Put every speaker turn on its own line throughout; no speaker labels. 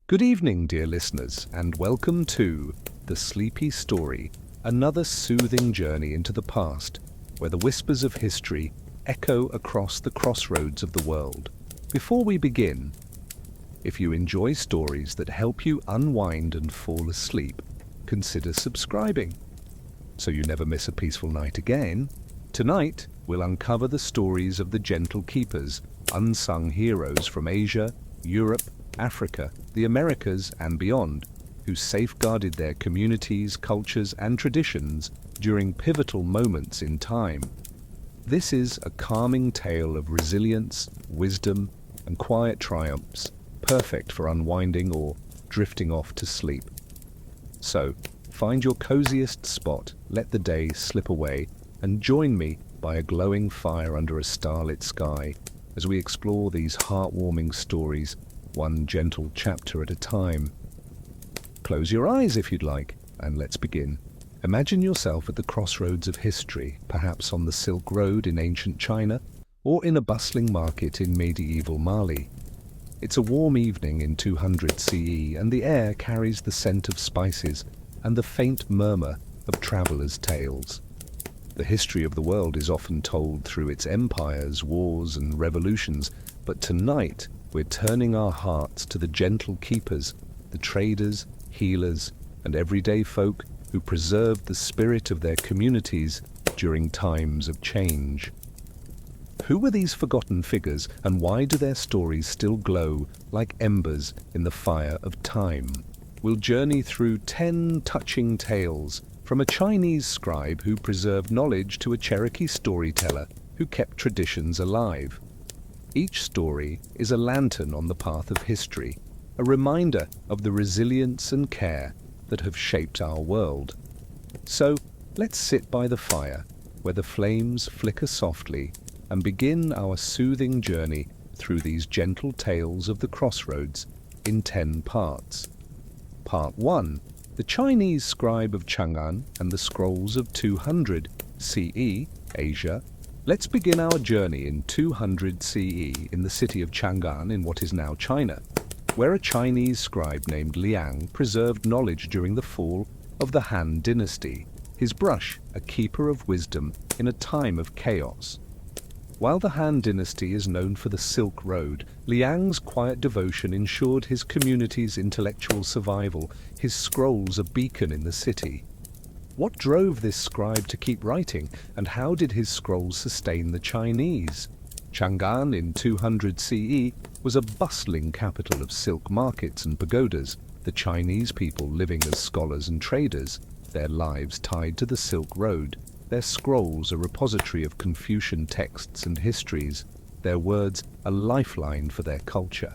Good evening, dear listeners, and welcome to The Sleepy Story, another soothing journey into the past, where the whispers of history echo across the crossroads of the world. Before we begin, if you enjoy stories that help you unwind and fall asleep, consider subscribing, so you never miss a peaceful night again. Tonight, we'll uncover the stories of the gentle keepers, unsung heroes from Asia, Europe, Africa, the Americas, and beyond, who safeguarded their communities, cultures, and traditions during pivotal moments in time. This is a calming tale of resilience, wisdom, and quiet triumphs, perfect for unwinding or drifting off to sleep. So, find your coziest spot, let the day slip away, and join me by a glowing fire under a starlit sky as we explore these heartwarming stories, one gentle chapter at a time. Close your eyes if you'd like, and let's begin. Imagine yourself at the crossroads of history, perhaps on the Silk Road in ancient China, or in a bustling market in medieval Mali. It's a warm evening in 200 CE, and the air carries the scent of spices and the faint murmur of travelers' tales. The history of the world is often told through its empires, wars, and revolutions, but tonight we're turning our hearts to the gentle keepers, the traders, healers, and everyday folk who preserved the spirit of their communities during times of change. Who were these forgotten figures, and why do their stories still glow like embers in the fire of time? We'll journey through 10 touching tales, from a Chinese scribe who preserved knowledge to a Cherokee storyteller who kept traditions alive. Each story is a lantern on the path of history, a reminder of the resilience and care that have shaped our world. So, let's sit by the fire, where the flames flicker softly, and begin our soothing journey through these gentle tales of the crossroads in 10 parts. Part 1. The Chinese scribe of Chang'an and the scrolls of 200 CE, Asia. Let's begin our journey in 200 CE in the city of Chang'an in what is now China, where a Chinese scribe named Liang preserved knowledge during the fall of the Han dynasty, his brush a keeper of wisdom in a time of chaos. While the Han dynasty is known for the Silk Road, Liang's quiet devotion ensured his community's intellectual survival, his scrolls a beacon in the city. What drove this scribe to keep writing, and how did his scrolls sustain the Chinese? Chang'an in 200 CE was a bustling capital of silk markets and pagodas, the Chinese people living as scholars and traders, their lives tied to the Silk Road, their scrolls a repository of Confucian texts and histories, their words a lifeline for their culture.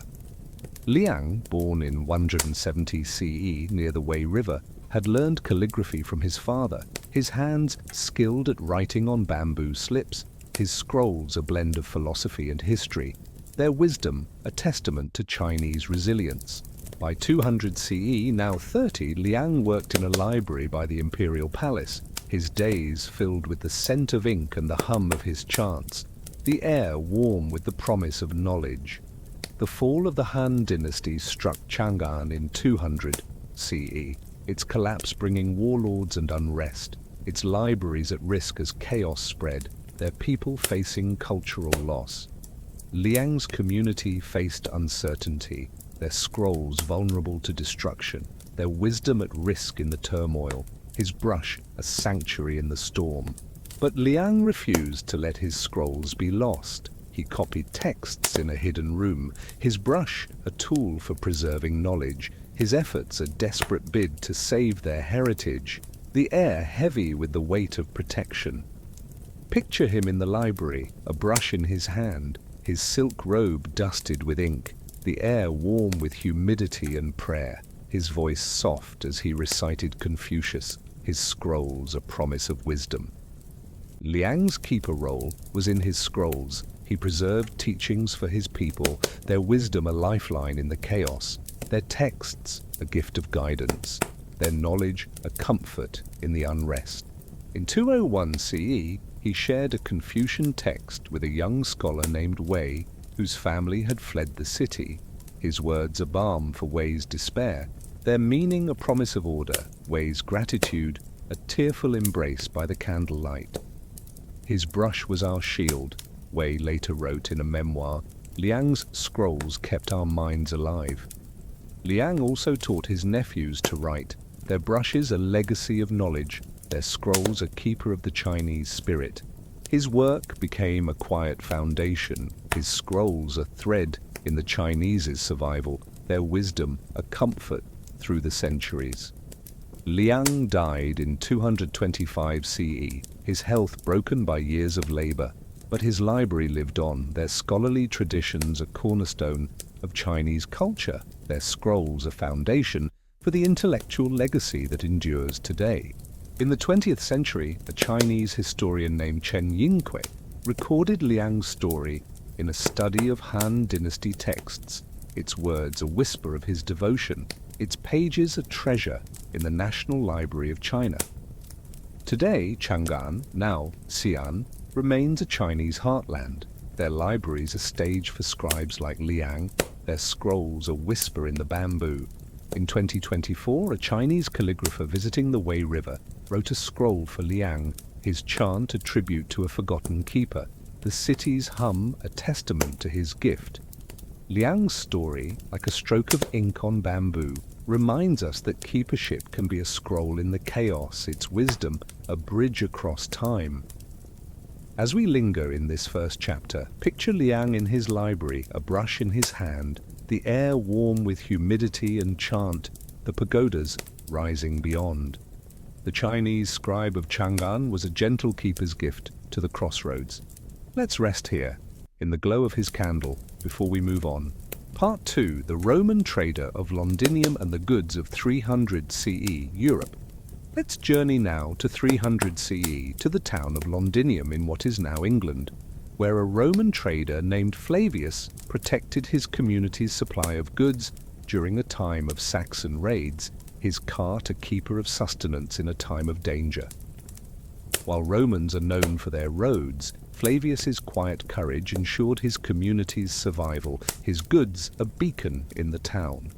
Liang, born in 170 CE near the Wei River, had learned calligraphy from his father, his hands skilled at writing on bamboo slips, his scrolls a blend of philosophy and history, their wisdom a testament to Chinese resilience. By 200 CE, now 30, Liang worked in a library by the imperial palace, his days filled with the scent of ink and the hum of his chants, the air warm with the promise of knowledge. The fall of the Han dynasty struck Chang'an in 200 CE, its collapse bringing warlords and unrest, its libraries at risk as chaos spread, their people facing cultural loss. Liang's community faced uncertainty, their scrolls vulnerable to destruction, their wisdom at risk in the turmoil, his brush a sanctuary in the storm. But Liang refused to let his scrolls be lost. He copied texts in a hidden room, his brush a tool for preserving knowledge, his efforts a desperate bid to save their heritage, the air heavy with the weight of protection. Picture him in the library, a brush in his hand, his silk robe dusted with ink, the air warm with humidity and prayer, his voice soft as he recited Confucius, his scrolls a promise of wisdom. Liang's keeper role was in his scrolls. He preserved teachings for his people, their wisdom a lifeline in the chaos, their texts a gift of guidance, their knowledge a comfort in the unrest. In 201 CE, he shared a Confucian text with a young scholar named Wei, whose family had fled the city. His words a balm for Wei's despair, their meaning a promise of order, Wei's gratitude a tearful embrace by the candlelight. His brush was our shield, Wei later wrote in a memoir. Liang's scrolls kept our minds alive. Liang also taught his nephews to write, their brushes a legacy of knowledge, their scrolls a keeper of the Chinese spirit. His work became a quiet foundation, his scrolls a thread in the Chinese's survival, their wisdom a comfort through the centuries. Liang died in 225 CE, his health broken by years of labor, but his library lived on, their scholarly traditions a cornerstone of Chinese culture, their scrolls a foundation for the intellectual legacy that endures today. In the 20th century, a Chinese historian named Chen Yingque recorded Liang's story in a study of Han Dynasty texts, its words a whisper of his devotion, its pages a treasure in the National Library of China. Today, Chang'an, now Xi'an, remains a Chinese heartland, their libraries a stage for scribes like Liang, their scrolls a whisper in the bamboo. In 2024, a Chinese calligrapher visiting the Wei River wrote a scroll for Liang, his chant a tribute to a forgotten keeper, the city's hum a testament to his gift. Liang's story, like a stroke of ink on bamboo, reminds us that keepership can be a scroll in the chaos, its wisdom a bridge across time. As we linger in this first chapter, picture Liang in his library, a brush in his hand, the air warm with humidity and chant, the pagodas rising beyond. The Chinese scribe of Chang'an was a gentle keeper's gift to the crossroads. Let's rest here, in the glow of his candle, before we move on. Part 2, the Roman trader of Londinium and the goods of 300 CE, Europe. Let's journey now to 300 CE, to the town of Londinium in what is now England, where a Roman trader named Flavius protected his community's supply of goods during a time of Saxon raids, his cart a keeper of sustenance in a time of danger. While Romans are known for their roads, Flavius's quiet courage ensured his community's survival, his goods a beacon in the town.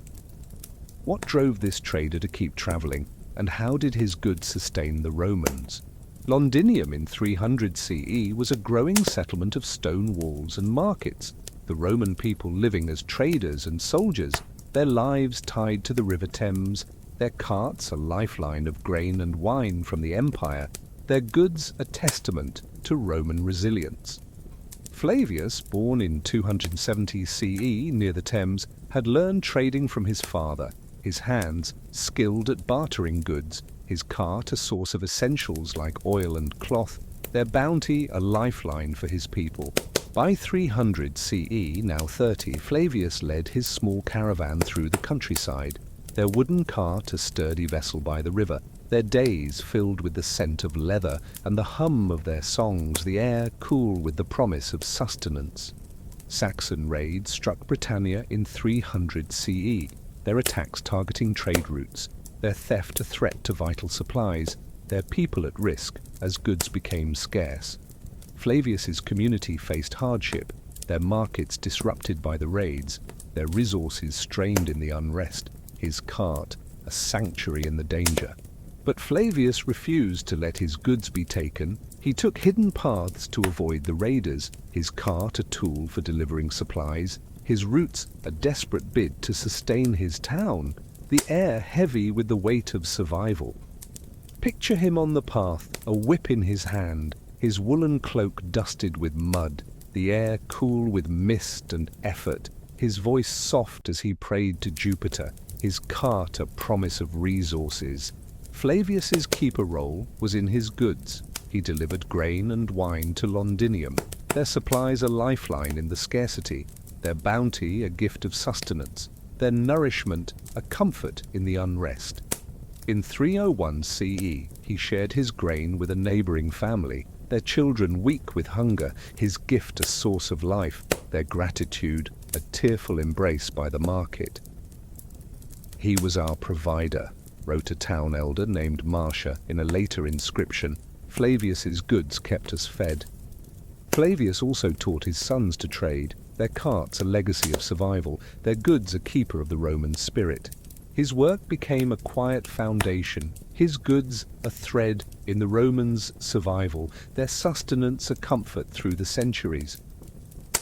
What drove this trader to keep traveling, and how did his goods sustain the Romans? Londinium in 300 CE was a growing settlement of stone walls and markets, the Roman people living as traders and soldiers, their lives tied to the River Thames, their carts a lifeline of grain and wine from the empire, their goods a testament to Roman resilience. Flavius, born in 270 CE near the Thames, had learned trading from his father, his hands skilled at bartering goods, his cart a source of essentials like oil and cloth, their bounty a lifeline for his people. By 300 CE, now 30, Flavius led his small caravan through the countryside, their wooden cart a sturdy vessel by the river, their days filled with the scent of leather and the hum of their songs, the air cool with the promise of sustenance. Saxon raids struck Britannia in 300 CE, their attacks targeting trade routes, their theft a threat to vital supplies, their people at risk as goods became scarce. Flavius's community faced hardship, their markets disrupted by the raids, their resources strained in the unrest, his cart a sanctuary in the danger. But Flavius refused to let his goods be taken. He took hidden paths to avoid the raiders, his cart a tool for delivering supplies, his routes a desperate bid to sustain his town, the air heavy with the weight of survival. Picture him on the path, a whip in his hand, his woolen cloak dusted with mud, the air cool with mist and effort, his voice soft as he prayed to Jupiter, his cart a promise of resources. Flavius's keeper role was in his goods. He delivered grain and wine to Londinium, their supplies a lifeline in the scarcity, their bounty a gift of sustenance, their nourishment a comfort in the unrest. In 301 CE, he shared his grain with a neighboring family, their children weak with hunger, his gift a source of life, their gratitude a tearful embrace by the market. "He was our provider," wrote a town elder named Marcia in a later inscription. "Flavius's goods kept us fed." Flavius also taught his sons to trade. their carts a legacy of survival, their goods a keeper of the Roman spirit. His work became a quiet foundation, his goods a thread in the Romans' survival, their sustenance a comfort through the centuries.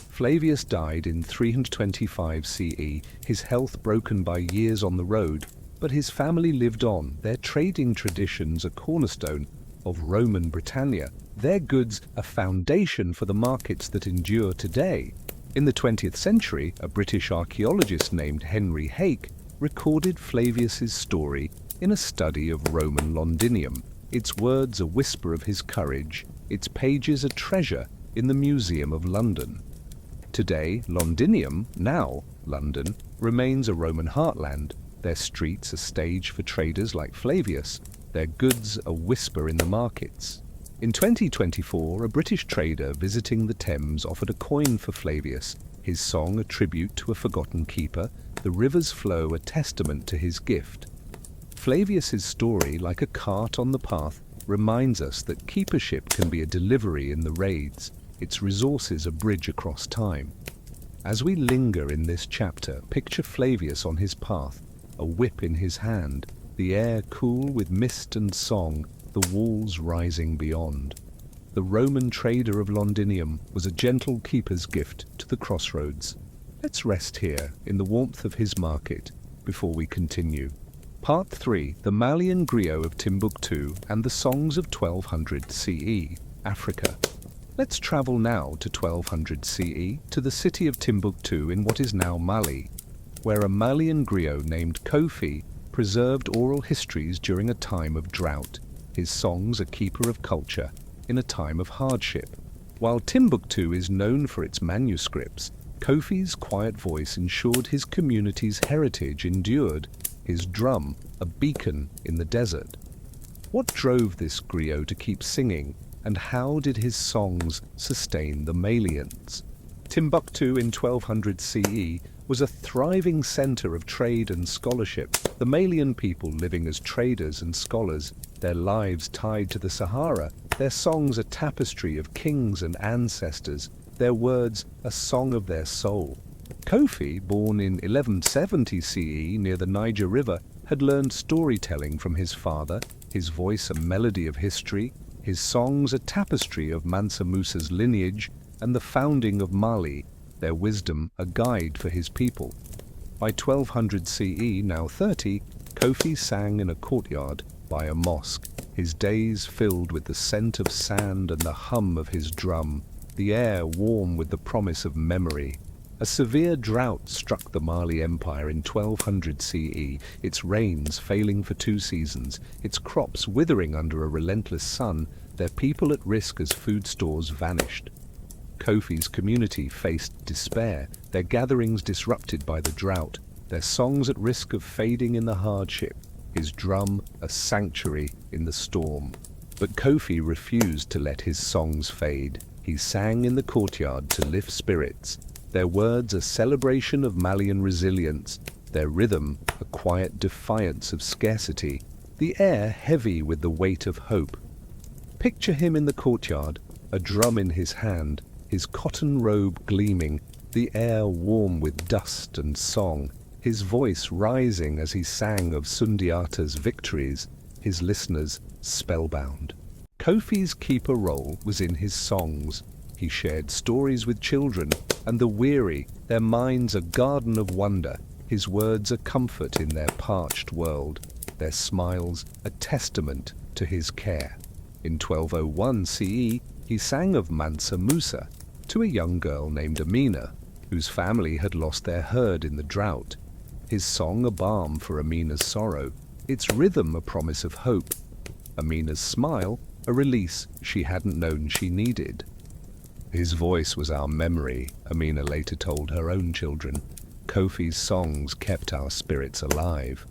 Flavius died in 325 CE, his health broken by years on the road, but his family lived on, their trading traditions a cornerstone of Roman Britannia, their goods a foundation for the markets that endure today. In the 20th century, a British archaeologist named Henry Hake recorded Flavius's story in a study of Roman Londinium, its words a whisper of his courage, its pages a treasure in the Museum of London. Today, Londinium, now London, remains a Roman heartland, their streets a stage for traders like Flavius, their goods a whisper in the markets. In 2024, a British trader visiting the Thames offered a coin for Flavius, his song a tribute to a forgotten keeper, the river's flow a testament to his gift. Flavius's story, like a cart on the path, reminds us that keepership can be a delivery in the raids, its resources a bridge across time. As we linger in this chapter, picture Flavius on his path, a whip in his hand, the air cool with mist and song, the walls rising beyond. The Roman trader of Londinium was a gentle keeper's gift to the crossroads. Let's rest here in the warmth of his market before we continue. Part 3, the Malian Griot of Timbuktu and the Songs of 1200 CE, Africa. Let's travel now to 1200 CE to the city of Timbuktu in what is now Mali, where a Malian griot named Kofi preserved oral histories during a time of drought, his songs a keeper of culture in a time of hardship. While Timbuktu is known for its manuscripts, Kofi's quiet voice ensured his community's heritage endured, his drum a beacon in the desert. What drove this griot to keep singing, and how did his songs sustain the Malians? Timbuktu in 1200 CE was a thriving center of trade and scholarship, the Malian people living as traders and scholars, their lives tied to the Sahara, their songs a tapestry of kings and ancestors, their words a song of their soul. Kofi, born in 1170 CE near the Niger River, had learned storytelling from his father, his voice a melody of history, his songs a tapestry of Mansa Musa's lineage and the founding of Mali, their wisdom a guide for his people. By 1200 CE, now 30, Kofi sang in a courtyard by a mosque, his days filled with the scent of sand and the hum of his drum, the air warm with the promise of memory. A severe drought struck the Mali Empire in 1200 CE, its rains failing for 2 seasons, its crops withering under a relentless sun, their people at risk as food stores vanished. Kofi's community faced despair, their gatherings disrupted by the drought, their songs at risk of fading in the hardship, his drum a sanctuary in the storm. But Kofi refused to let his songs fade. He sang in the courtyard to lift spirits, their words a celebration of Malian resilience, their rhythm a quiet defiance of scarcity, the air heavy with the weight of hope. Picture him in the courtyard, a drum in his hand, his cotton robe gleaming, the air warm with dust and song, his voice rising as he sang of Sundiata's victories, his listeners spellbound. Kofi's keeper role was in his songs. He shared stories with children and the weary, their minds a garden of wonder, his words a comfort in their parched world, their smiles a testament to his care. In 1201 CE, he sang of Mansa Musa to a young girl named Amina, whose family had lost their herd in the drought. His song a balm for Amina's sorrow, its rhythm a promise of hope. Amina's smile a release she hadn't known she needed. His voice was our memory, Amina later told her own children. Kofi's songs kept our spirits alive.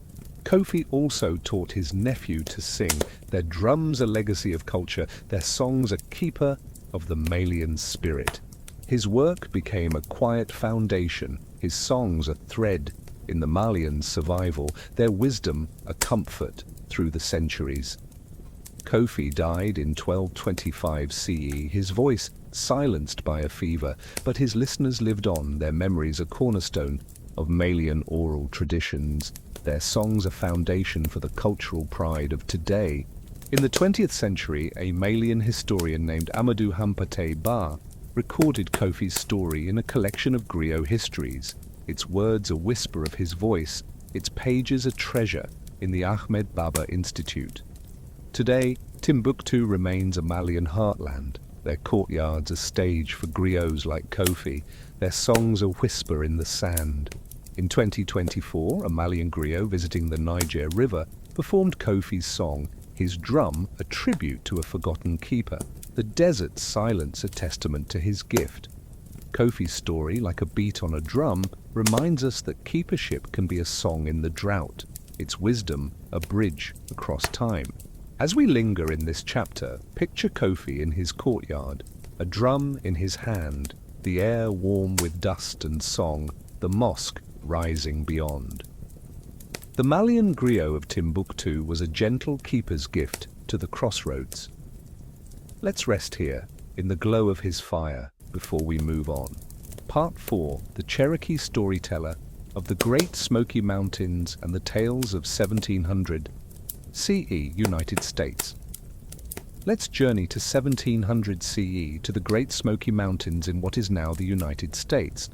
Kofi also taught his nephew to sing, their drums a legacy of culture, their songs a keeper of the Malian spirit. His work became a quiet foundation, his songs a thread in the Malians' survival, their wisdom a comfort through the centuries. Kofi died in 1225 CE, his voice silenced by a fever, but his listeners lived on, their memories a cornerstone of Malian oral traditions, their songs a foundation for the cultural pride of today. In the 20th century, a Malian historian named Amadou Hampâté Bâ recorded Kofi's story in a collection of griot histories, its words a whisper of his voice, its pages a treasure in the Ahmed Baba Institute. Today, Timbuktu remains a Malian heartland, their courtyards a stage for griots like Kofi, their songs a whisper in the sand. In 2024, a Malian griot visiting the Niger River performed Kofi's song, his drum a tribute to a forgotten keeper, the desert's silence a testament to his gift. Kofi's story, like a beat on a drum, reminds us that keepership can be a song in the drought, its wisdom a bridge across time. As we linger in this chapter, picture Kofi in his courtyard, a drum in his hand, the air warm with dust and song, the mosque rising beyond. The Malian griot of Timbuktu was a gentle keeper's gift to the crossroads. Let's rest here, in the glow of his fire, before we move on. Part 4, The Cherokee Storyteller of the Great Smoky Mountains and the Tales of 1700 CE, United States. Let's journey to 1700 CE to the Great Smoky Mountains in what is now the United States,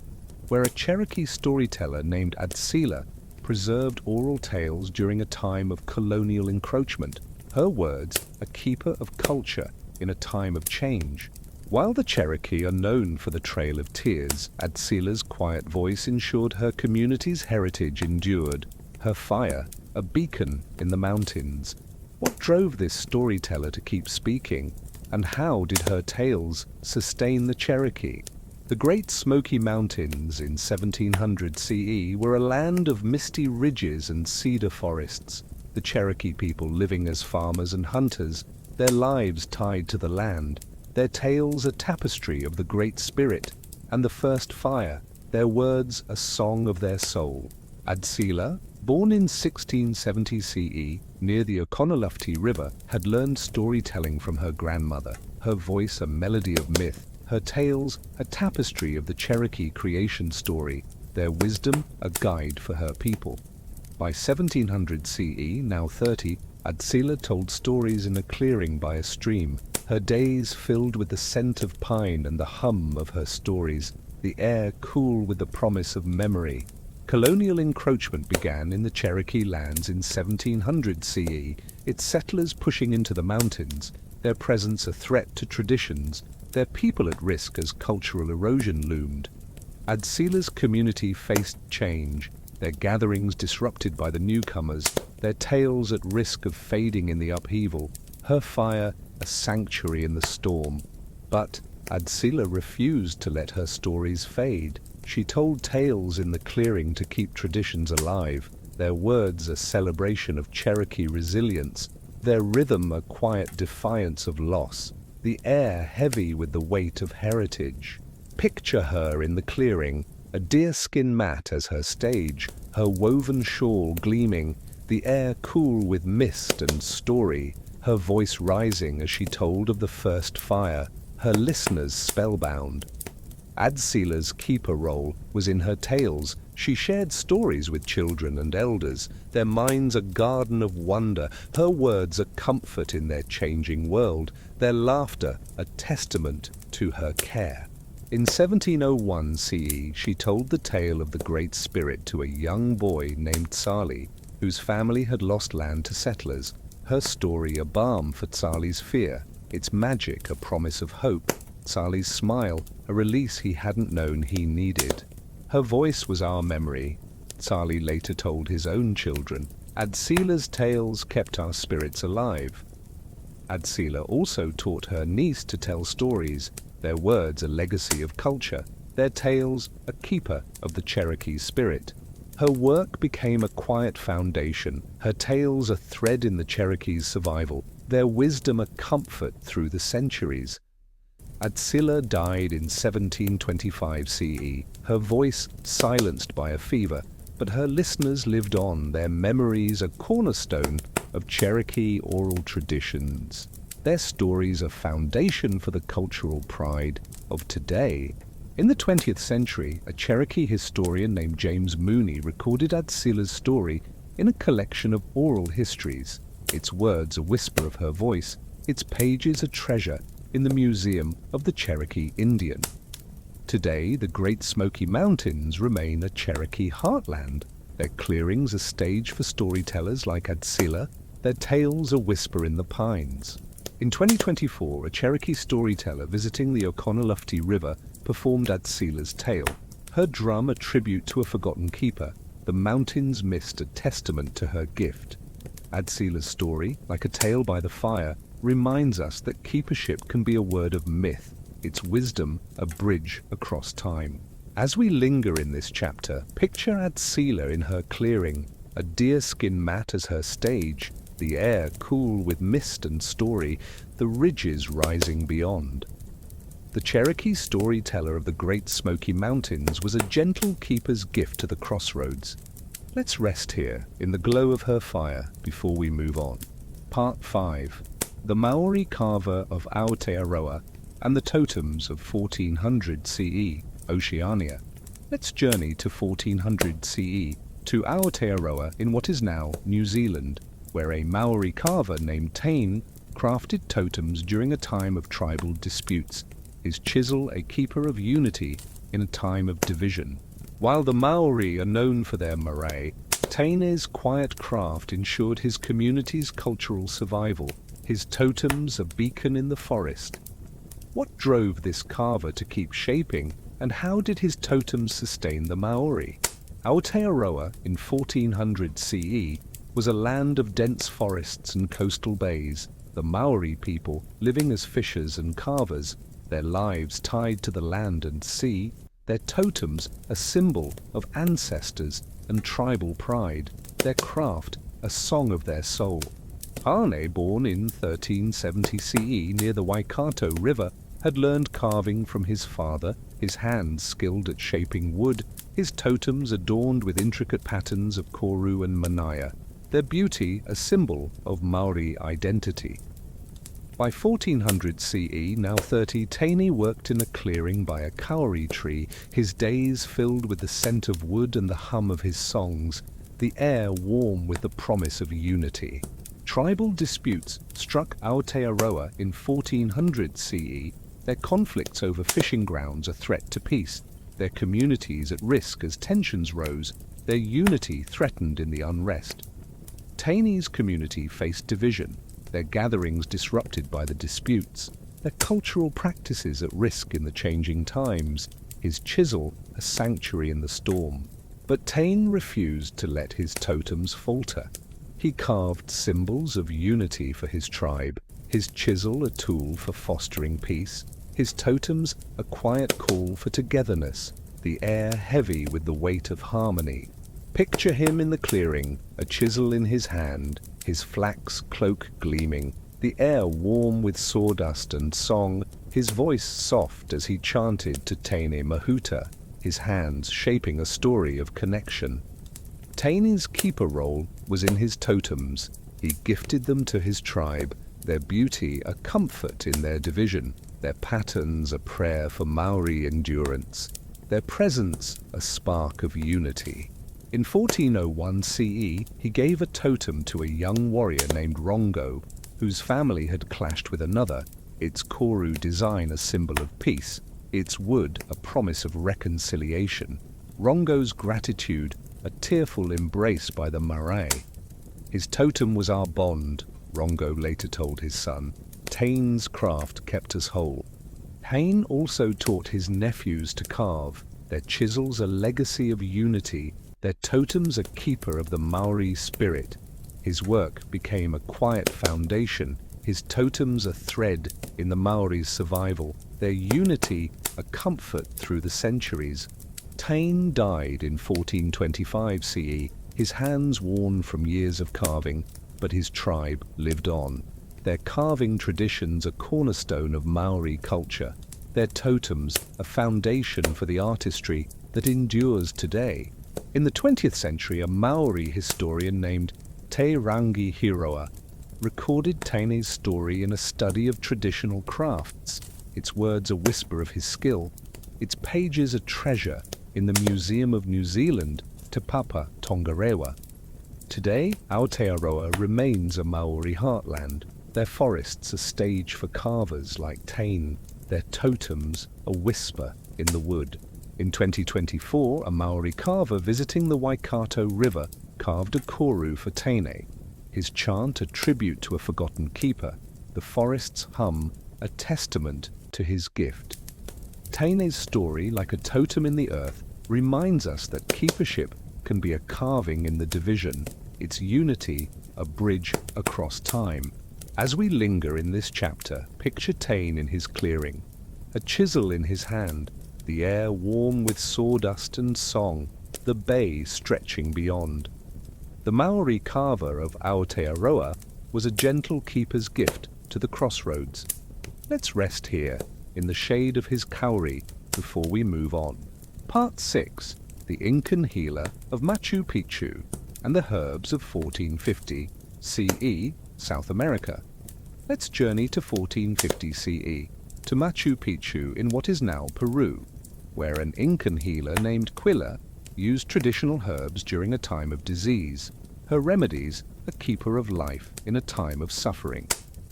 where a Cherokee storyteller named Adsila preserved oral tales during a time of colonial encroachment, her words a keeper of culture in a time of change. While the Cherokee are known for the Trail of Tears, Adsila's quiet voice ensured her community's heritage endured, her fire a beacon in the mountains. What drove this storyteller to keep speaking, and how did her tales sustain the Cherokee? The Great Smoky Mountains in 1700 CE were a land of misty ridges and cedar forests, the Cherokee people living as farmers and hunters, their lives tied to the land, their tales a tapestry of the Great Spirit and the first fire, their words a song of their soul. Adsila, born in 1670 CE near the Oconaluftee River, had learned storytelling from her grandmother, her voice a melody of myth, her tales a tapestry of the Cherokee creation story, their wisdom a guide for her people. By 1700 CE, now 30, Adsila told stories in a clearing by a stream, her days filled with the scent of pine and the hum of her stories, the air cool with the promise of memory. Colonial encroachment began in the Cherokee lands in 1700 CE, its settlers pushing into the mountains, their presence a threat to traditions, their people at risk as cultural erosion loomed. Adsila's community faced change, their gatherings disrupted by the newcomers, their tales at risk of fading in the upheaval, her fire a sanctuary in the storm. But Adsila refused to let her stories fade. She told tales in the clearing to keep traditions alive, their words a celebration of Cherokee resilience, their rhythm a quiet defiance of loss, the air heavy with the weight of heritage. Picture her in the clearing, a deerskin mat as her stage, her woven shawl gleaming, the air cool with mist and story, her voice rising as she told of the first fire, her listeners spellbound. Adsila's keeper role was in her tales. She shared stories with children and elders, their minds a garden of wonder, her words a comfort in their changing world, their laughter a testament to her care. In 1701 CE, she told the tale of the Great Spirit to a young boy named Tsali, whose family had lost land to settlers, her story a balm for Tsali's fear, its magic a promise of hope, Tsali's smile a release he hadn't known he needed. Her voice was our memory, Tsali later told his own children. Adsila's tales kept our spirits alive. Adsila also taught her niece to tell stories, their words a legacy of culture, their tales a keeper of the Cherokee spirit. Her work became a quiet foundation, her tales a thread in the Cherokee's survival, their wisdom a comfort through the centuries. Adsila died in 1725 CE, her voice silenced by a fever, but her listeners lived on, their memories a cornerstone of Cherokee oral traditions. Their stories are foundation for the cultural pride of today. In the 20th century, a Cherokee historian named James Mooney recorded Atsila's story in a collection of oral histories. Its words a whisper of her voice, its pages a treasure in the Museum of the Cherokee Indian. Today, the Great Smoky Mountains remain a Cherokee heartland. Their clearings a stage for storytellers like Atsila, their tales a whisper in the pines. In 2024, a Cherokee storyteller visiting the Oconaluftee River performed Atsila's tale. Her drum a tribute to a forgotten keeper, the mountain's mist a testament to her gift. Atsila's story, like a tale by the fire, reminds us that keepership can be a word of myth, its wisdom a bridge across time. As we linger in this chapter, picture Atsila in her clearing, a deerskin mat as her stage, the air cool with mist and story, the ridges rising beyond. The Cherokee storyteller of the Great Smoky Mountains was a gentle keeper's gift to the crossroads. Let's rest here, in the glow of her fire, before we move on. Part 5. The Maori Carver of Aotearoa and the Totems of 1400 CE, Oceania. Let's journey to 1400 CE, to Aotearoa in what is now New Zealand, where a Maori carver named Tain crafted totems during a time of tribal disputes, his chisel a keeper of unity in a time of division. While the Maori are known for their marae, Tain's quiet craft ensured his community's cultural survival, his totems a beacon in the forest. What drove this carver to keep shaping, and how did his totems sustain the Maori? Aotearoa in 1400 CE was a land of dense forests and coastal bays, the Maori people living as fishers and carvers, their lives tied to the land and sea, their totems a symbol of ancestors and tribal pride, their craft a song of their soul. Arne, born in 1370 CE near the Waikato River, had learned carving from his father, his hands skilled at shaping wood, his totems adorned with intricate patterns of koru and manaya, their beauty a symbol of Maori identity. By 1400 CE, now 30, Taini worked in a clearing by a kauri tree, his days filled with the scent of wood and the hum of his songs, the air warm with the promise of unity. Tribal disputes struck Aotearoa in 1400 CE, their conflicts over fishing grounds a threat to peace, their communities at risk as tensions rose, their unity threatened in the unrest. Taini's community faced division, their gatherings disrupted by the disputes, their cultural practices at risk in the changing times, his chisel a sanctuary in the storm. But Tain refused to let his totems falter. He carved symbols of unity for his tribe, his chisel a tool for fostering peace, his totems a quiet call for togetherness, the air heavy with the weight of harmony. Picture him in the clearing, a chisel in his hand, his flax cloak gleaming, the air warm with sawdust and song, his voice soft as he chanted to Taine Mahuta, his hands shaping a story of connection. Taine's keeper role was in his totems. He gifted them to his tribe, their beauty a comfort in their division, their patterns a prayer for Maori endurance, their presence a spark of unity. In 1401 CE, he gave a totem to a young warrior named Rongo, whose family had clashed with another, its koru design a symbol of peace, its wood a promise of reconciliation. Rongo's gratitude a tearful embrace by the marae. His totem was our bond, Rongo later told his son. Tain's craft kept us whole. Tain also taught his nephews to carve, their chisels a legacy of unity, their totems a keeper of the Maori spirit. His work became a quiet foundation, his totems a thread in the Maori's survival, their unity a comfort through the centuries. Tain died in 1425 CE, his hands worn from years of carving, but his tribe lived on. Their carving traditions a cornerstone of Maori culture, their totems a foundation for the artistry that endures today. In the 20th century, a Maori historian named Te Rangi Hiroa recorded Taine's story in a study of traditional crafts, its words a whisper of his skill, its pages a treasure in the Museum of New Zealand, Te Papa Tongarewa. Today, Aotearoa remains a Maori heartland, their forests a stage for carvers like Taine, their totems a whisper in the wood. In 2024, a Maori carver visiting the Waikato River carved a koru for Taine, his chant a tribute to a forgotten keeper, the forest's hum a testament to his gift. Taine's story, like a totem in the earth, reminds us that keepership can be a carving in the division, its unity a bridge across time. As we linger in this chapter, picture Taine in his clearing, a chisel in his hand, the air warm with sawdust and song, the bay stretching beyond. The Maori carver of Aotearoa was a gentle keeper's gift to the crossroads. Let's rest here, in the shade of his kauri, before we move on. Part 6. The Incan Healer of Machu Picchu and the Herbs of 1450 CE, South America. Let's journey to 1450 CE, to Machu Picchu in what is now Peru, where an Incan healer named Quilla used traditional herbs during a time of disease, her remedies a keeper of life in a time of suffering.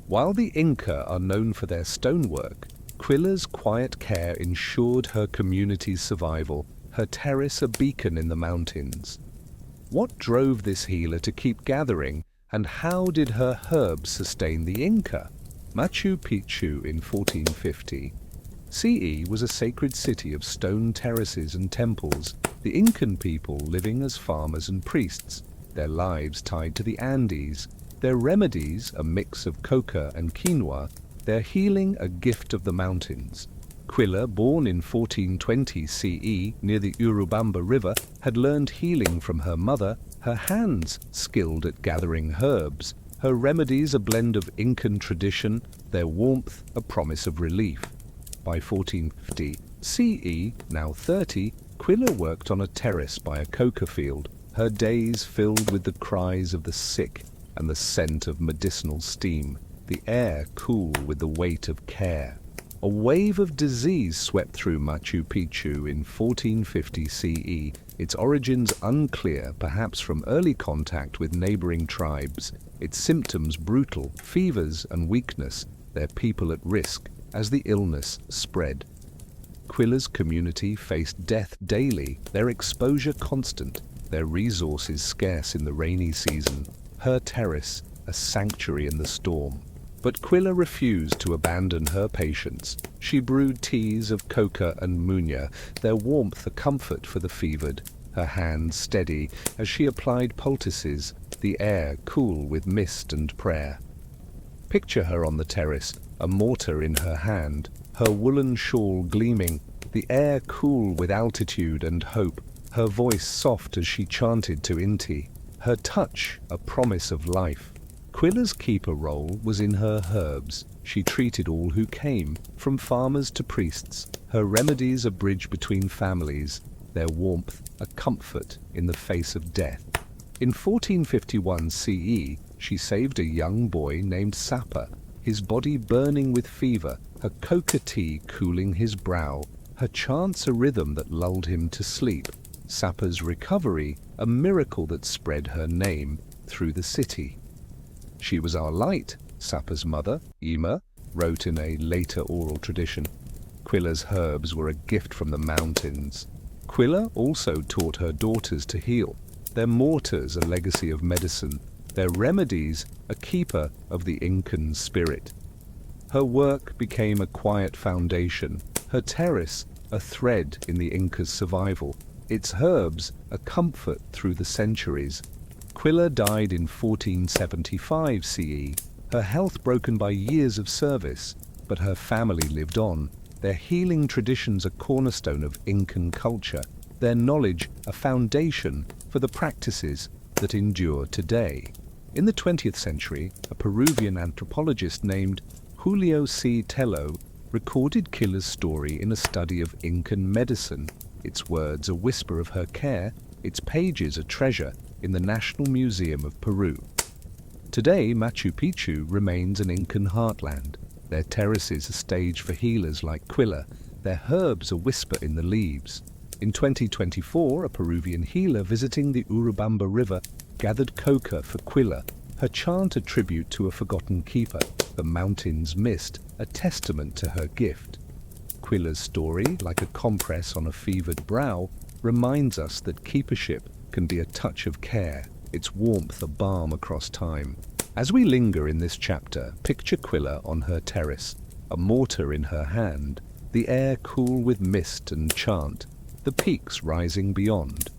While the Inca are known for their stonework, Quilla's quiet care ensured her community's survival, her terrace a beacon in the mountains. What drove this healer to keep gathering, and how did her herbs sustain the Inca? Machu Picchu in 1450 CE was a sacred city of stone terraces and temples, the Incan people living as farmers and priests, their lives tied to the Andes, their remedies a mix of coca and quinoa, their healing a gift of the mountains. Quilla, born in 1420 CE near the Urubamba River, had learned healing from her mother, her hands skilled at gathering herbs, her remedies a blend of Incan tradition, their warmth a promise of relief. By 1450 CE, now 30, Quilla worked on a terrace by a coca field, her days filled with the cries of the sick and the scent of medicinal steam, the air cool with the weight of care. A wave of disease swept through Machu Picchu in 1450 CE, its origins unclear, perhaps from early contact with neighboring tribes, its symptoms brutal, fevers and weakness, their people at risk as the illness spread. Quilla's community faced death daily, their exposure constant, their resources scarce in the rainy season, her terrace a sanctuary in the storm. But Quilla refused to abandon her patients. She brewed teas of coca and munya, their warmth a comfort for the fevered, her hands steady as she applied poultices, the air cool with mist and prayer. Picture her on the terrace, a mortar in her hand, her woolen shawl gleaming, the air cool with altitude and hope, her voice soft as she chanted to Inti, her touch a promise of life. Quilla's keeper role was in her herbs. She treated all who came, from farmers to priests, her remedies a bridge between families, their warmth a comfort in the face of death. In 1451 CE, she saved a young boy named Sapa, his body burning with fever, her coca tea cooling his brow, her chants a rhythm that lulled him to sleep. Sapa's recovery, a miracle that spread her name through the city. She was our light, Sapa's mother, Ima, wrote in a later oral tradition. Quilla's herbs were a gift from the mountains. Quilla also taught her daughters to heal, their mortars a legacy of medicine, their remedies a keeper of the Incan spirit. Her work became a quiet foundation, her terrace a thread in the Inca's survival, its herbs a comfort through the centuries. Quilla died in 1475 CE, her health broken by years of service, but her family lived on, their healing traditions a cornerstone of Incan culture, their knowledge a foundation for the practices that endure today. In the 20th century, a Peruvian anthropologist named Julio C. Tello recorded Quilla's story in a study of Incan medicine, its words a whisper of her care, its pages a treasure in the National Museum of Peru. Today, Machu Picchu remains an Incan heartland. Their terraces a stage for healers like Quilla, their herbs a whisper in the leaves. In 2024, a Peruvian healer visiting the Urubamba River gathered coca for Quilla, her chant a tribute to a forgotten keeper, the mountain's mist, a testament to her gift. Quilla's story, like a compress on a fevered brow, reminds us that keepership can be a touch of care, its warmth a balm across time. As we linger in this chapter, picture Quilla on her terrace, a mortar in her hand, the air cool with mist and chant, the peaks rising beyond.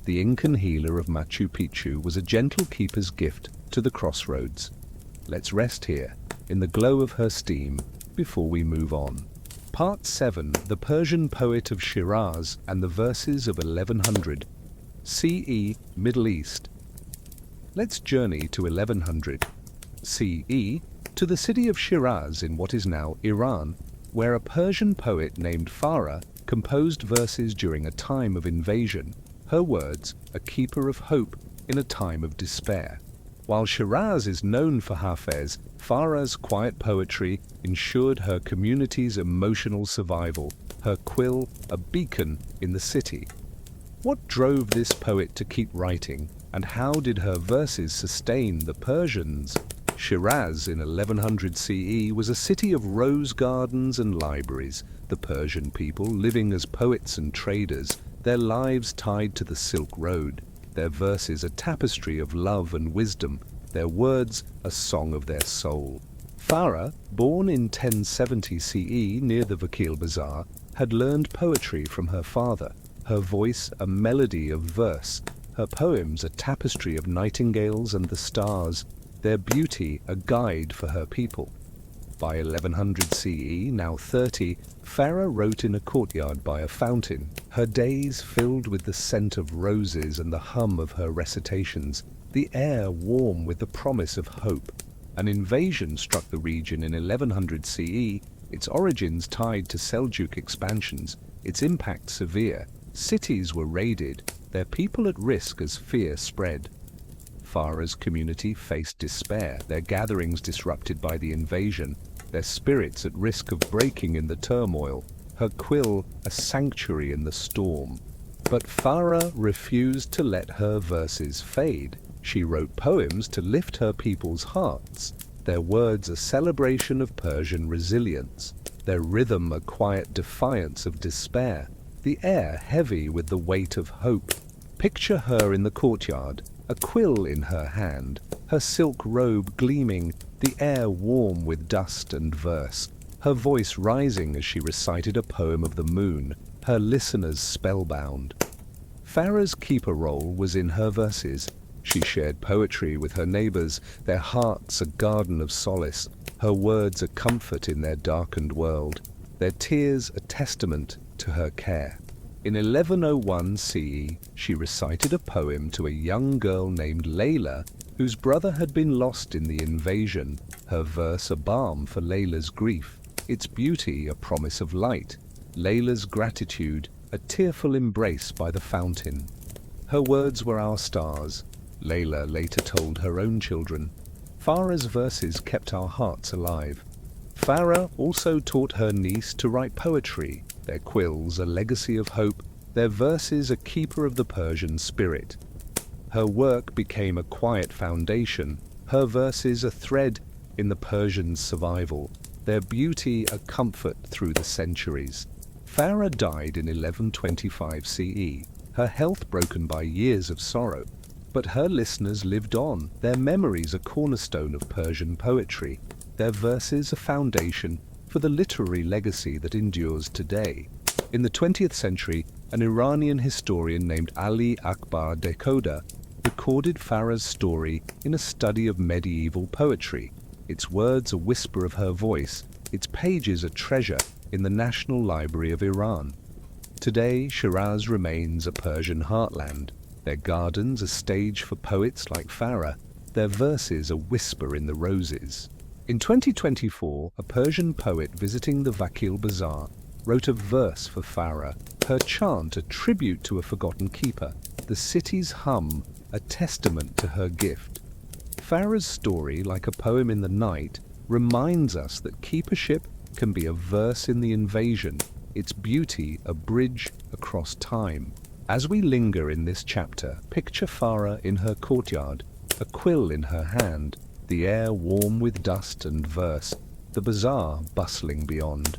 The Incan healer of Machu Picchu was a gentle keeper's gift to the crossroads. Let's rest here, in the glow of her steam, before we move on. Part 7, The Persian Poet of Shiraz and the Verses of 1100, CE, Middle East. Let's journey to 1100 CE, to the city of Shiraz in what is now Iran, where a Persian poet named Farah composed verses during a time of invasion, her words a keeper of hope in a time of despair. While Shiraz is known for Hafez, Farah's quiet poetry ensured her community's emotional survival, her quill a beacon in the city. What drove this poet to keep writing, and how did her verses sustain the Persians? Shiraz in 1100 CE was a city of rose gardens and libraries, the Persian people living as poets and traders, their lives tied to the Silk Road, their verses a tapestry of love and wisdom, their words a song of their soul. Farah, born in 1070 CE near the Vakil Bazaar, had learned poetry from her father, her voice a melody of verse, her poems a tapestry of nightingales and the stars, their beauty a guide for her people. By 1100 CE, now 30, Farah wrote in a courtyard by a fountain, her days filled with the scent of roses and the hum of her recitations, the air warm with the promise of hope. An invasion struck the region in 1100 CE, its origins tied to Seljuk expansions, its impact severe. Cities were raided, their people at risk as fear spread. Farah's community faced despair, their gatherings disrupted by the invasion, their spirits at risk of breaking in the turmoil, her quill a sanctuary in the storm. But Farah refused to let her verses fade. She wrote poems to lift her people's hearts, their words a celebration of Persian resilience, their rhythm a quiet defiance of despair, the air heavy with the weight of hope. Picture her in the courtyard, a quill in her hand, her silk robe gleaming, the air warm with dust and verse, her voice rising as she recited a poem of the moon, her listeners spellbound. Farah's keeper role was in her verses. She shared poetry with her neighbors, their hearts a garden of solace, her words a comfort in their darkened world, their tears a testament to her care. In 1101 CE, she recited a poem to a young girl named Layla, whose brother had been lost in the invasion, her verse a balm for Layla's grief, its beauty a promise of light, Layla's gratitude a tearful embrace by the fountain. Her words were our stars, Layla later told her own children. Farah's verses kept our hearts alive. Farah also taught her niece to write poetry, their quills a legacy of hope, their verses a keeper of the Persian spirit. Her work became a quiet foundation, her verses a thread in the Persians' survival, their beauty a comfort through the centuries. Farah died in 1125 CE, her health broken by years of sorrow. But her listeners lived on, their memories a cornerstone of Persian poetry, their verses a foundation for the literary legacy that endures today. In the 20th century, an Iranian historian named Ali Akbar Dekoda recorded Farah's story in a study of medieval poetry, its words a whisper of her voice, its pages a treasure in the National Library of Iran. Today, Shiraz remains a Persian heartland, their gardens a stage for poets like Farah, their verses a whisper in the roses. In 2024, a Persian poet visiting the Vakil Bazaar wrote a verse for Farah, her chant a tribute to a forgotten keeper, the city's hum a testament to her gift. Farah's story, like a poem in the night, reminds us that keepership can be a verse in the invasion, its beauty a bridge across time. As we linger in this chapter, picture Farah in her courtyard, a quill in her hand, the air warm with dust and verse, the bazaar bustling beyond.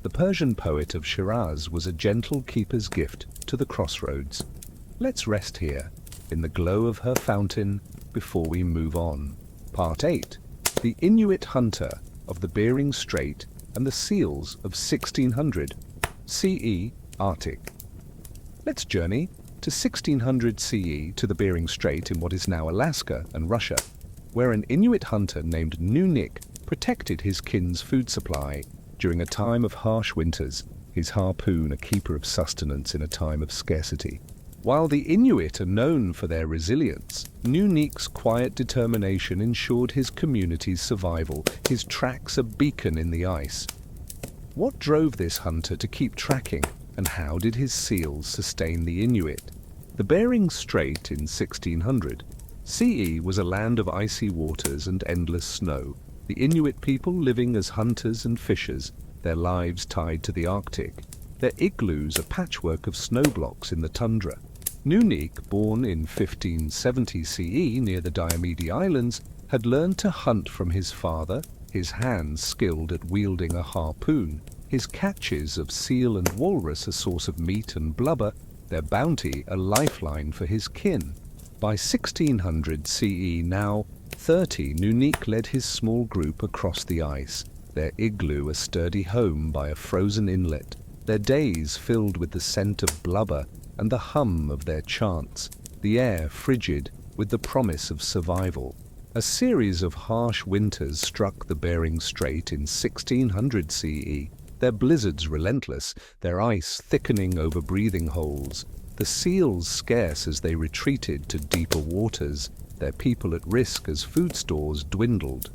The Persian poet of Shiraz was a gentle keeper's gift to the crossroads. Let's rest here, in the glow of her fountain, before we move on. Part 8. The Inuit Hunter of the Bering Strait and the Seals of 1600 CE Arctic. Let's journey to 1600 CE to the Bering Strait in what is now Alaska and Russia, where an Inuit hunter named Nunik protected his kin's food supply during a time of harsh winters, his harpoon a keeper of sustenance in a time of scarcity. While the Inuit are known for their resilience, Nunik's quiet determination ensured his community's survival, his tracks a beacon in the ice. What drove this hunter to keep tracking, and how did his seals sustain the Inuit? The Bering Strait in 1600 CE was a land of icy waters and endless snow, the Inuit people living as hunters and fishers, their lives tied to the Arctic, their igloos a patchwork of snow blocks in the tundra. Nunik, born in 1570 CE near the Diomede Islands, had learned to hunt from his father, his hands skilled at wielding a harpoon, his catches of seal and walrus a source of meat and blubber, their bounty a lifeline for his kin. By 1600 CE now, 30 Nunik led his small group across the ice, their igloo a sturdy home by a frozen inlet, their days filled with the scent of blubber and the hum of their chants, the air frigid with the promise of survival. A series of harsh winters struck the Bering Strait in 1600 CE, their blizzards relentless, their ice thickening over breathing holes, the seals scarce as they retreated to deeper waters, their people at risk as food stores dwindled.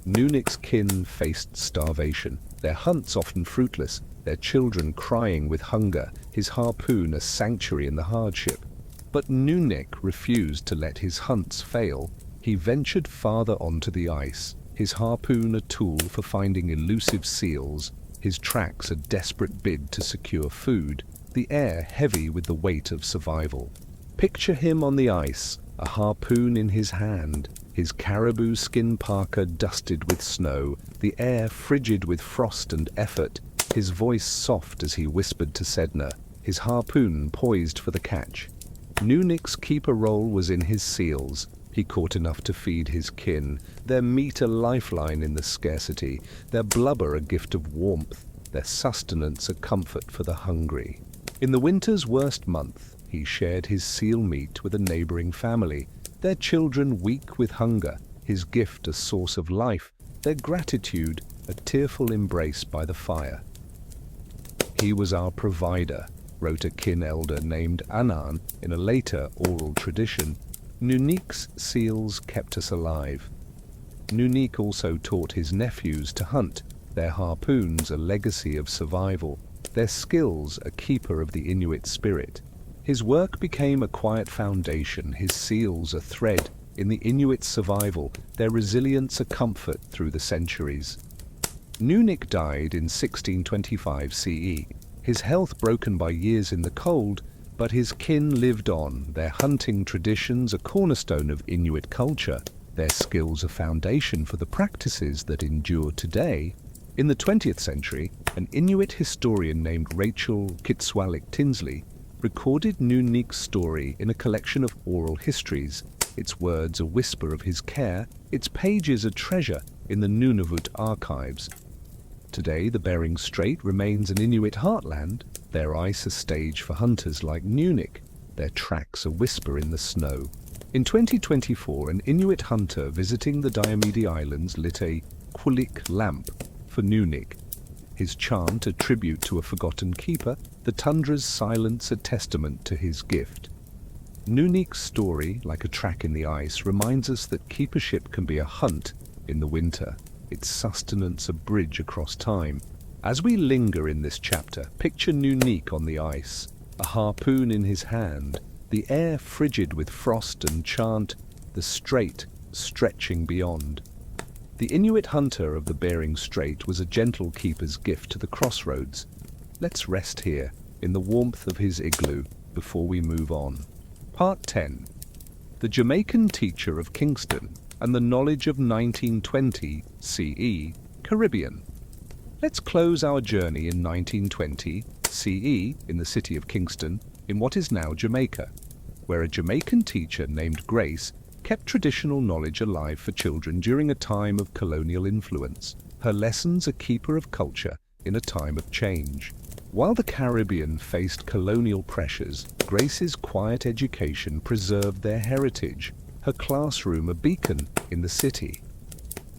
Nunik's kin faced starvation, their hunts often fruitless, their children crying with hunger, his harpoon a sanctuary in the hardship. But Nunik refused to let his hunts fail. He ventured farther onto the ice, his harpoon a tool for finding elusive seals, his tracks a desperate bid to secure food, the air heavy with the weight of survival. Picture him on the ice, a harpoon in his hand, his caribou skin parka dusted with snow, the air frigid with frost and effort, his voice soft as he whispered to Sedna, his harpoon poised for the catch. Nunik's keeper role was in his seals. He caught enough to feed his kin, their meat a lifeline in the scarcity, their blubber a gift of warmth, their sustenance a comfort for the hungry. In the winter's worst month, he shared his seal meat with a neighboring family, their children weak with hunger, his gift a source of life, their gratitude a tearful embrace by the fire. He was our provider, wrote a kin elder named Anan in a later oral tradition. Nunik's seals kept us alive. Nunik also taught his nephews to hunt, their harpoons a legacy of survival, their skills a keeper of the Inuit spirit. His work became a quiet foundation, his seals a thread in the Inuit survival, their resilience a comfort through the centuries. Nunik died in 1625 CE, his health broken by years in the cold, but his kin lived on, their hunting traditions a cornerstone of Inuit culture, their skills a foundation for the practices that endure today. In the 20th century, an Inuit historian named Rachel Kitswalik Tinsley recorded Nunik's story in a collection of oral histories, its words a whisper of his care, its pages a treasure in the Nunavut archives. Today, the Bering Strait remains an Inuit heartland, their ice a stage for hunters like Nunik, their tracks a whisper in the snow. In 2024, an Inuit hunter visiting the Diomede Islands lit a Quillik lamp for Nunik, his chant a tribute to a forgotten keeper, the tundra's silence a testament to his gift. Nunik's story, like a track in the ice, reminds us that keepership can be a hunt in the winter, its sustenance a bridge across time. As we linger in this chapter, picture Nunik on the ice, a harpoon in his hand, the air frigid with frost and chant, the strait stretching beyond. The Inuit hunter of the Bering Strait was a gentle keeper's gift to the crossroads. Let's rest here, in the warmth of his igloo, before we move on. Part 10. The Jamaican teacher of Kingston and the knowledge of 1920 CE, Caribbean. Let's close our journey in 1920 CE in the city of Kingston, in what is now Jamaica, where a Jamaican teacher named Grace kept traditional knowledge alive for children during a time of colonial influence. Her lessons a keeper of culture in a time of change. While the Caribbean faced colonial pressures, Grace's quiet education preserved their heritage, her classroom a beacon in the city.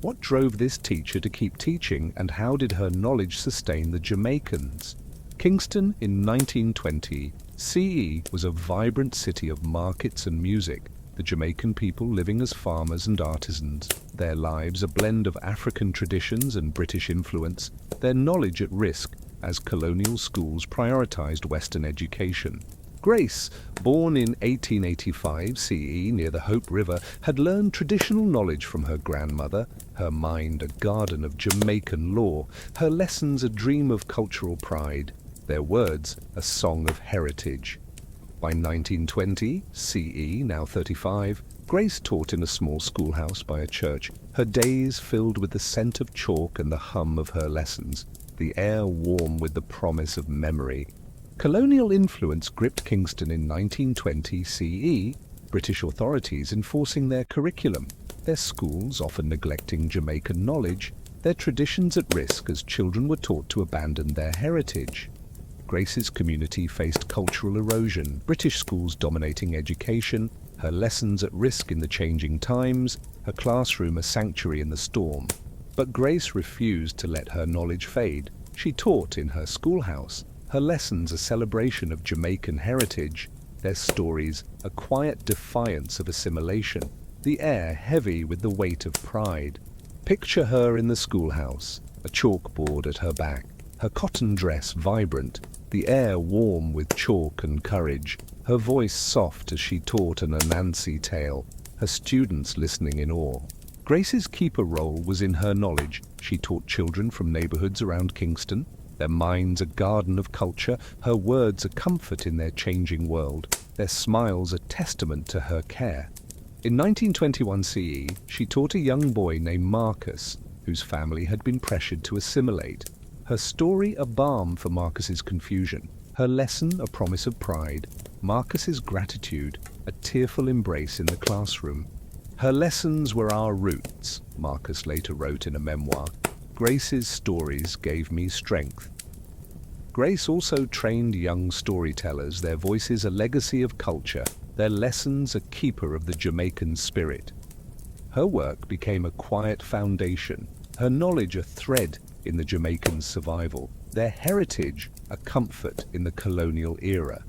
What drove this teacher to keep teaching, and how did her knowledge sustain the Jamaicans? Kingston in 1920 CE was a vibrant city of markets and music, the Jamaican people living as farmers and artisans, their lives a blend of African traditions and British influence, their knowledge at risk as colonial schools prioritized Western education. Grace, born in 1885 CE near the Hope River, had learned traditional knowledge from her grandmother, her mind a garden of Jamaican lore, her lessons a dream of cultural pride, their words a song of heritage. By 1920 CE, now 35, Grace taught in a small schoolhouse by a church, her days filled with the scent of chalk and the hum of her lessons, the air warm with the promise of memory. Colonial influence gripped Kingston in 1920 CE, British authorities enforcing their curriculum, their schools often neglecting Jamaican knowledge, their traditions at risk as children were taught to abandon their heritage. Grace's community faced cultural erosion, British schools dominating education, her lessons at risk in the changing times, her classroom a sanctuary in the storm. But Grace refused to let her knowledge fade. She taught in her schoolhouse, her lessons a celebration of Jamaican heritage, their stories a quiet defiance of assimilation, the air heavy with the weight of pride. Picture her in the schoolhouse, a chalkboard at her back, her cotton dress vibrant, the air warm with chalk and courage, her voice soft as she taught an Anansi tale, her students listening in awe. Grace's keeper role was in her knowledge. She taught children from neighborhoods around Kingston, their minds a garden of culture, her words a comfort in their changing world, their smiles a testament to her care. In 1921 CE, she taught a young boy named Marcus, whose family had been pressured to assimilate. Her story a balm for Marcus's confusion, her lesson a promise of pride, Marcus's gratitude a tearful embrace in the classroom. Her lessons were our roots, Marcus later wrote in a memoir. Grace's stories gave me strength. Grace also trained young storytellers, their voices a legacy of culture, their lessons a keeper of the Jamaican spirit. Her work became a quiet foundation, her knowledge a thread in the Jamaican survival, their heritage a comfort in the colonial era.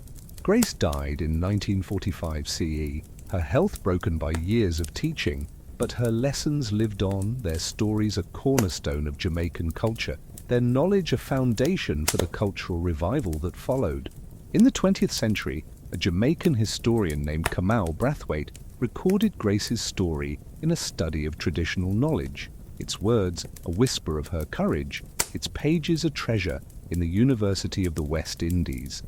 Grace died in 1945 CE, her health broken by years of teaching, but her lessons lived on, their stories a cornerstone of Jamaican culture, their knowledge a foundation for the cultural revival that followed. In the 20th century, a Jamaican historian named Kamau Brathwaite recorded Grace's story in a study of traditional knowledge, its words a whisper of her courage, its pages a treasure in the University of the West Indies.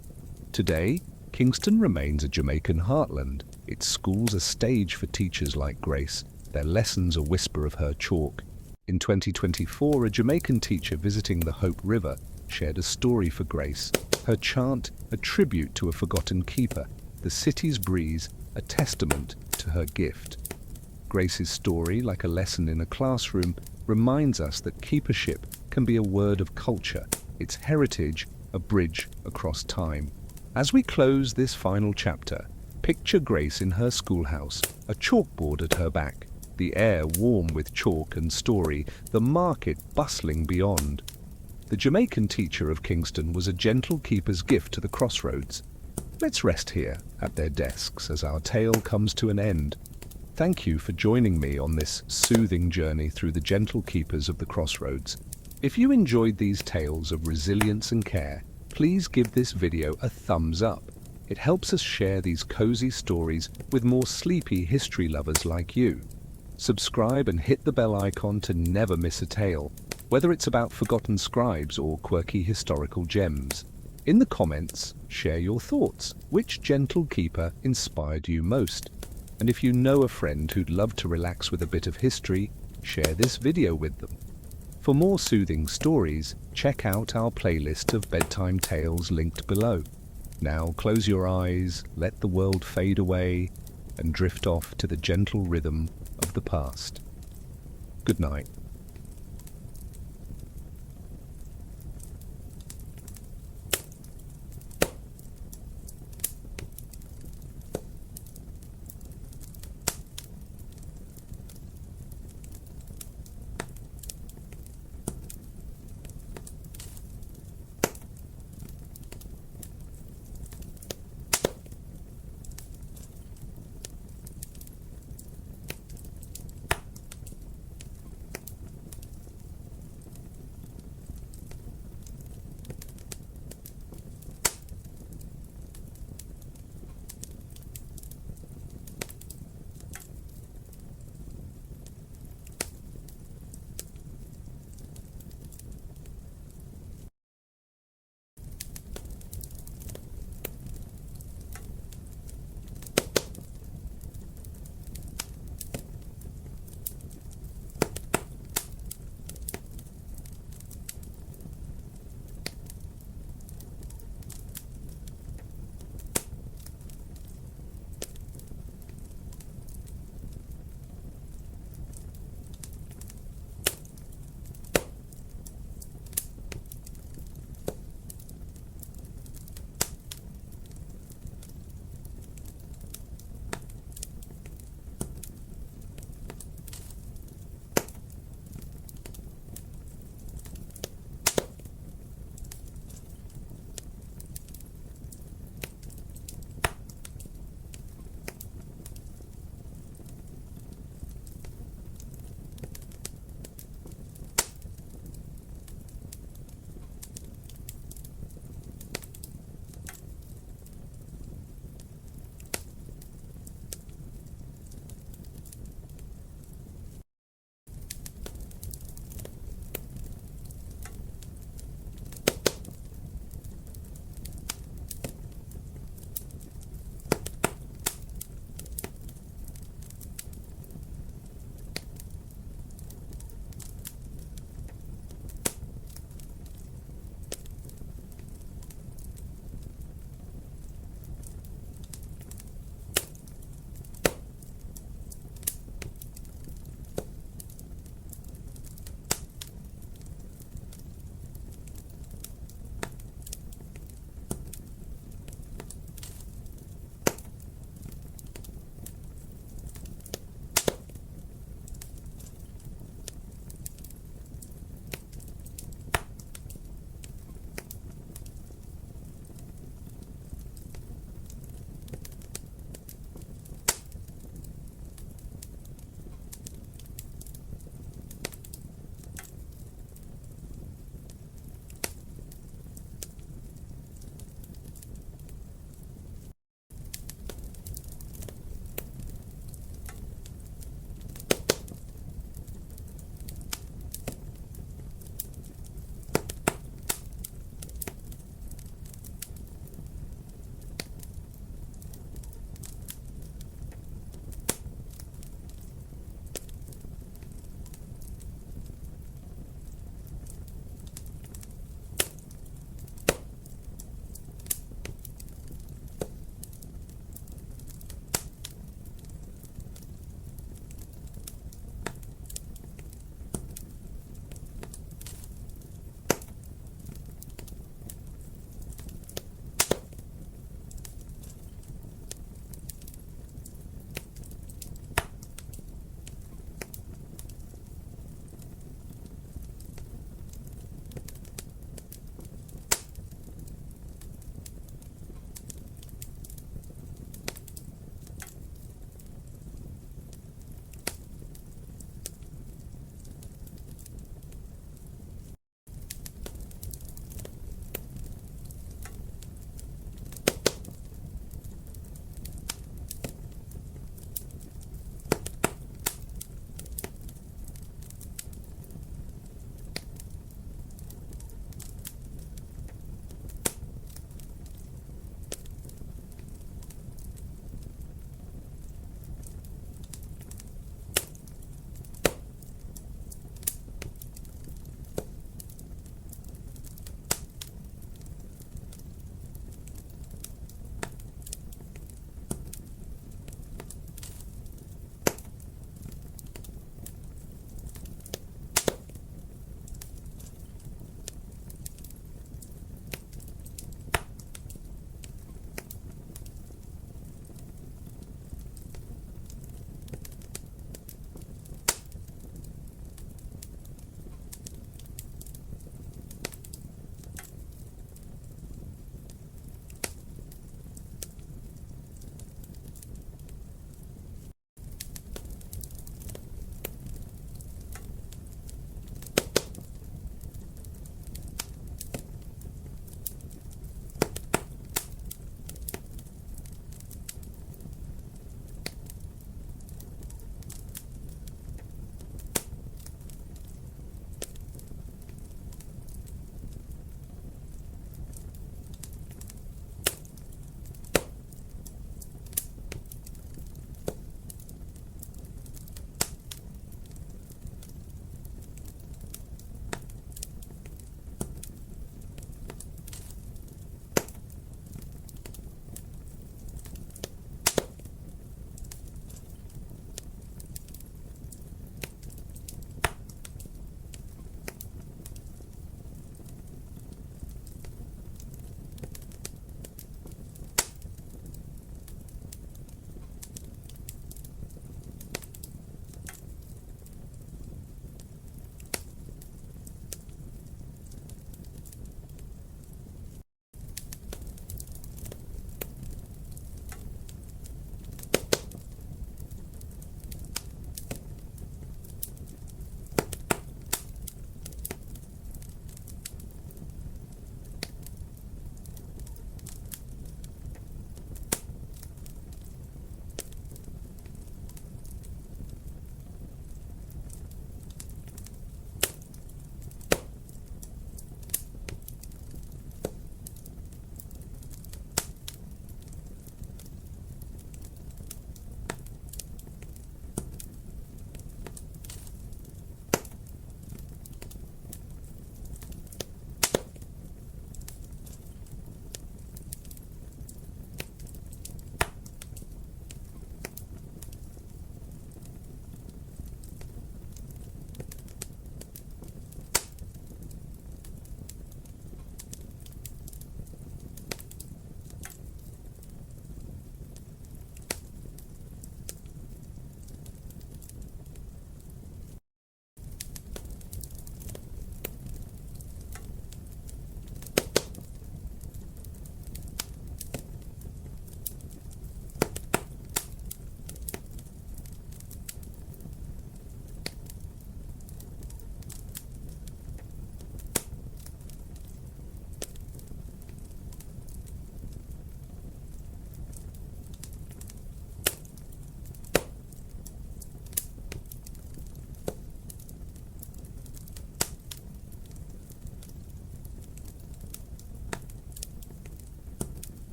Today, Kingston remains a Jamaican heartland, its schools a stage for teachers like Grace, their lessons a whisper of her chalk. In 2024, a Jamaican teacher visiting the Hope River shared a story for Grace, her chant a tribute to a forgotten keeper, the city's breeze a testament to her gift. Grace's story, like a lesson in a classroom, reminds us that keepership can be a word of culture, its heritage a bridge across time. As we close this final chapter, picture Grace in her schoolhouse, a chalkboard at her back, the air warm with chalk and story, the market bustling beyond. The Jamaican teacher of Kingston was a gentle keeper's gift to the crossroads. Let's rest here at their desks as our tale comes to an end. Thank you for joining me on this soothing journey through the gentle keepers of the crossroads. If you enjoyed these tales of resilience and care, please give this video a thumbs up. It helps us share these cozy stories with more sleepy history lovers like you. Subscribe and hit the bell icon to never miss a tale, whether it's about forgotten scribes or quirky historical gems. In the comments, share your thoughts. Which gentle keeper inspired you most? And if you know a friend who'd love to relax with a bit of history, share this video with them. For more soothing stories, check out our playlist of bedtime tales linked below. Now close your eyes, let the world fade away, and drift off to the gentle rhythm of the past. Good night.